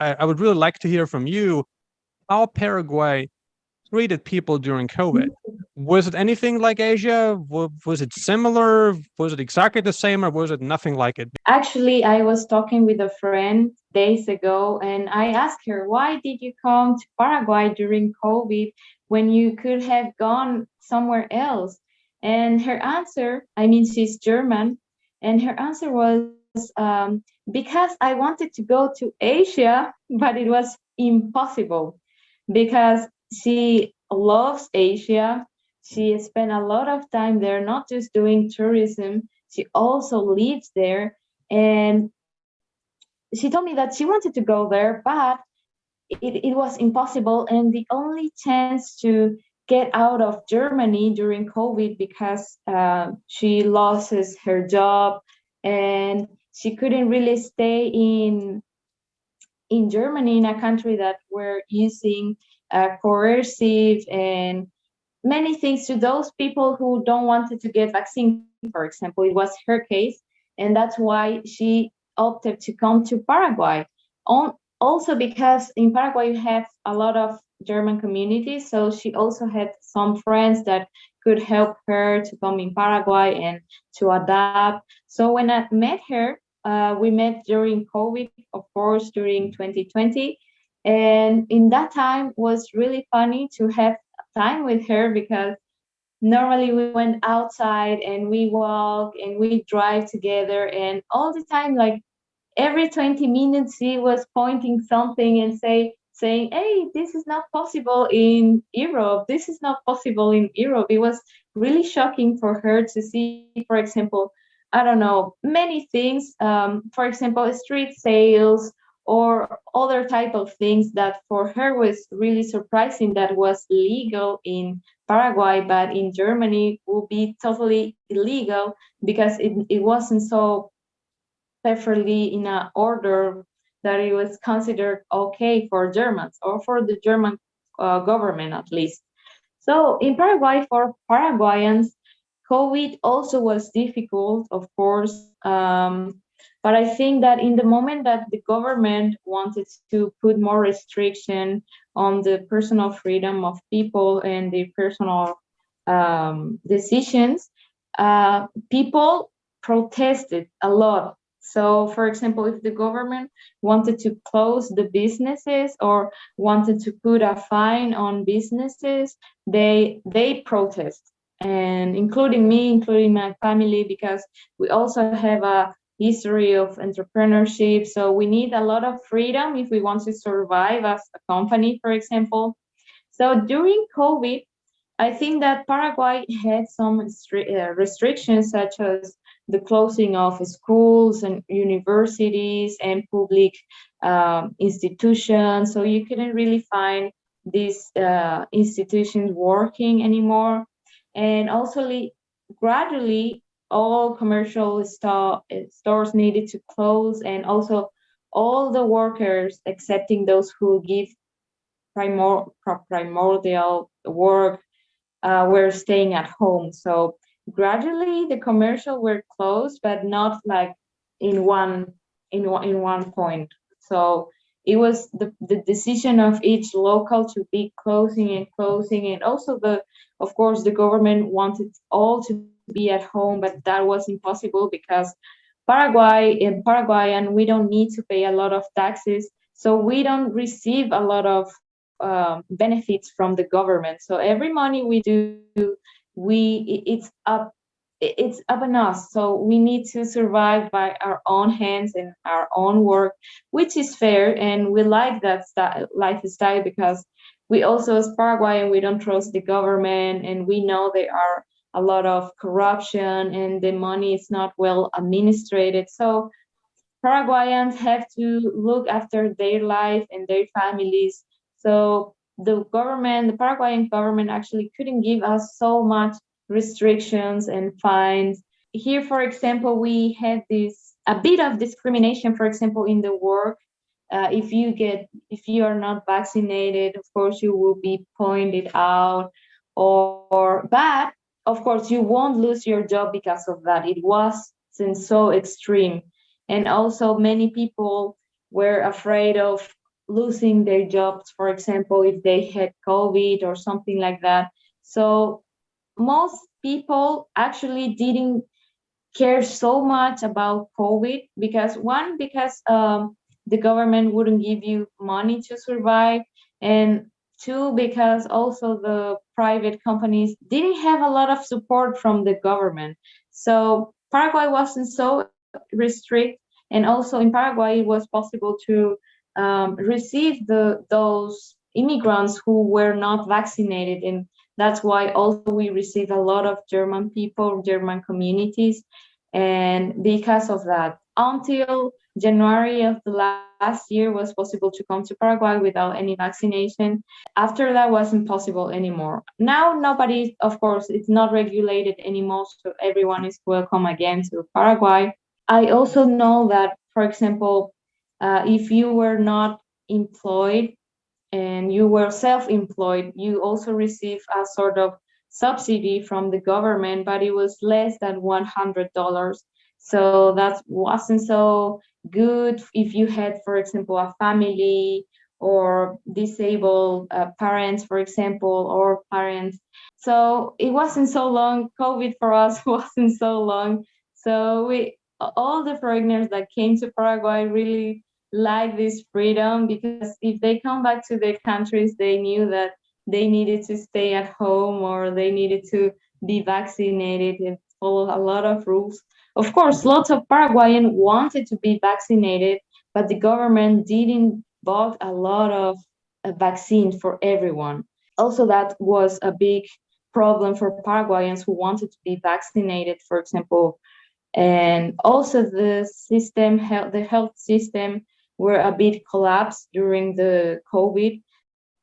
I would really like to hear from you how Paraguay treated people during COVID. Was it anything like Asia? Was it similar? Was it exactly the same, or was it nothing like it? Actually, I was talking with a friend days ago, and I asked her, why did you come to Paraguay during COVID when you could have gone somewhere else? And her answer, I mean, she's German, and her answer was, because I wanted to go to Asia, but it was impossible because she loves Asia. She spent a lot of time there, not just doing tourism, she also lives there. And she told me that she wanted to go there, but it was impossible. And the only chance to get out of Germany during COVID, because she loses her job and she couldn't really stay in Germany, in a country that were using coercive and many things to those people who don't wanted to get vaccine, for example. It was her case, and that's why she opted to come to Paraguay. Also because in Paraguay you have a lot of German communities, so she also had some friends that could help her to come in Paraguay and to adapt. So when I met her, we met during COVID, of course, during 2020, and in that time was really funny to have time with her because normally we went outside and we walk and we drive together, and all the time, like every 20 minutes she was pointing something and saying, hey, this is not possible in Europe, this is not possible in Europe. It was really shocking for her to see, for example, I don't know, many things, for example, street sales or other type of things that for her was really surprising, that was legal in Paraguay, but in Germany will be totally illegal because it wasn't so perfectly in an order that it was considered okay for Germans or for the German government at least. So in Paraguay, for Paraguayans, COVID also was difficult, of course. But I think that in the moment that the government wanted to put more restriction on the personal freedom of people and the personal decisions, people protested a lot. So, for example, if the government wanted to close the businesses or wanted to put a fine on businesses, they protest, and including me, including my family, because we also have a history of entrepreneurship. So we need a lot of freedom if we want to survive as a company, for example. So during COVID, I think that Paraguay had some restrictions, such as the closing of schools and universities and public institutions. So you couldn't really find these institutions working anymore. And also, gradually, all commercial stores needed to close, and also all the workers, excepting those who give primordial work, were staying at home. So gradually the commercial were closed, but not like in one point. So it was the decision of each local to be closing and closing, and also of course the government wanted all to be at home, but that was impossible because Paraguayan, we don't need to pay a lot of taxes, so we don't receive a lot of benefits from the government. So every money we do, it's up on us. So we need to survive by our own hands and our own work, which is fair, and we like that lifestyle because we also, as Paraguayan, we don't trust the government, and we know there are a lot of corruption and the money is not well administrated. So Paraguayans have to look after their life and their families. So the Paraguayan government actually couldn't give us so much restrictions and fines. Here, for example, we had this a bit of discrimination, for example, in the work. If you are not vaccinated, of course you will be pointed out, but of course you won't lose your job because of that. It wasn't so extreme, and also many people were afraid of losing their jobs, for example, if they had COVID or something like that. So most people actually didn't care so much about COVID because one, because the government wouldn't give you money to survive, and two, because also the private companies didn't have a lot of support from the government. So Paraguay wasn't so restrict, and also in Paraguay it was possible to receive those immigrants who were not vaccinated, and that's why also we receive a lot of German people, German communities. And because of that, until January of the last year was possible to come to Paraguay without any vaccination. After that wasn't possible anymore. Now nobody, of course, it's not regulated anymore, so everyone is welcome again to Paraguay. I also know that, for example, if you were not employed and you were self-employed, you also receive a sort of subsidy from the government, but it was less than $100. So that wasn't so good if you had, for example, a family or disabled parents, for example, or parents. So it wasn't so long. COVID for us wasn't so long. So we, all the foreigners that came to Paraguay really like this freedom, because if they come back to their countries, they knew that they needed to stay at home or they needed to be vaccinated and follow a lot of rules. Of course, lots of Paraguayan wanted to be vaccinated, but the government didn't bought a lot of vaccines for everyone. Also, that was a big problem for Paraguayans who wanted to be vaccinated, for example. And also the system, the health system were a bit collapsed during the COVID.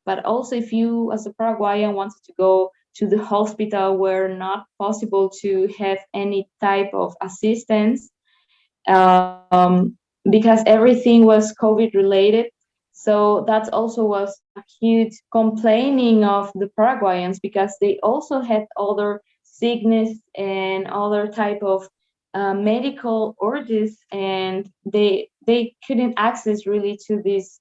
But also, if you as a Paraguayan wanted to go to the hospital, were not possible to have any type of assistance, because everything was COVID related. So that also was a huge complaining of the Paraguayans, because they also had other sickness and other type of medical urges, and they couldn't access really to this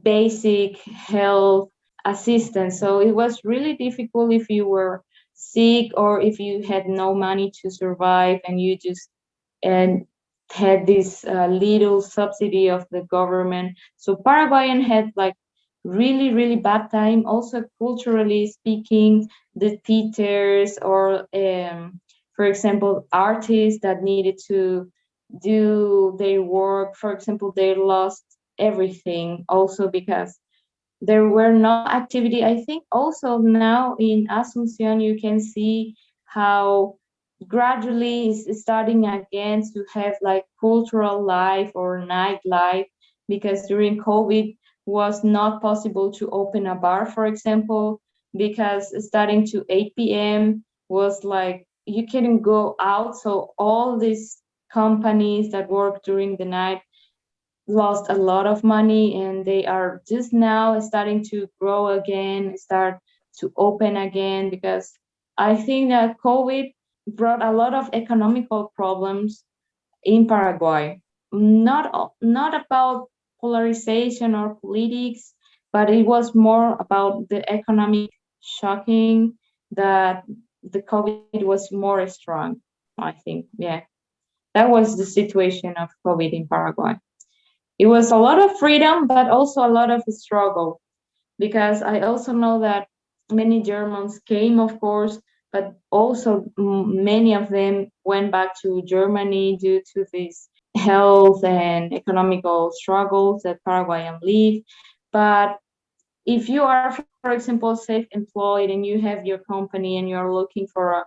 basic health assistance. So it was really difficult if you were sick or if you had no money to survive and you just and had this little subsidy of the government. So Paraguayan had like really really bad time. Also culturally speaking, the theaters or for example artists that needed to do their work, for example, they lost everything also because there were no activity. I think also now in Asunción you can see how gradually is starting again to have like cultural life or nightlife, because during COVID was not possible to open a bar, for example, because starting to 8 p.m. was like you couldn't go out. So all these companies that work during the night lost a lot of money, and they are just now starting to grow again, start to open again, because I think that COVID brought a lot of economical problems in Paraguay. Not about polarization or politics, but it was more about the economic shocking that the COVID was more strong, I think. Yeah, that was the situation of COVID in Paraguay. It was a lot of freedom, but also a lot of struggle, because I also know that many Germans came, of course, but also many of them went back to Germany due to these health and economical struggles that Paraguayan live. But if you are, for example, self-employed and you have your company and you're looking for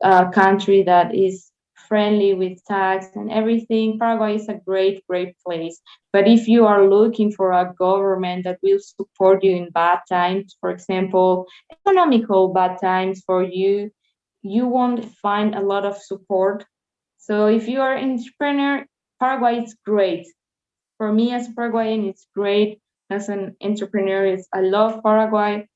a country that is friendly with tax and everything, Paraguay is a great, great place. But if you are looking for a government that will support you in bad times, for example, economical bad times for you, you won't find a lot of support. So if you are an entrepreneur, Paraguay is great. For me as a Paraguayan, it's great. As an entrepreneur, I love Paraguay.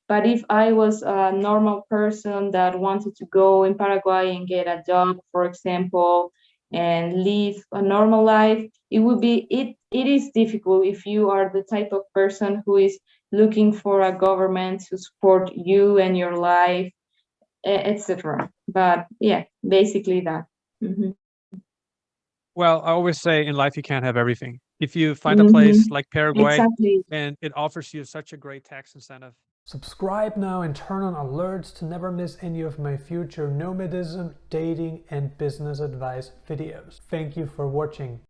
But if I was a normal person that wanted to go in Paraguay and get a job, for example, and live a normal life, it is difficult if you are the type of person who is looking for a government to support you and your life, etc. But yeah, basically that. Mhm. Well, I always say in life you can't have everything. If you find a place Mhm. like Paraguay Exactly. and it offers you such a great tax incentive. Subscribe now and turn on alerts to never miss any of my future nomadism, dating, and business advice videos. Thank you for watching.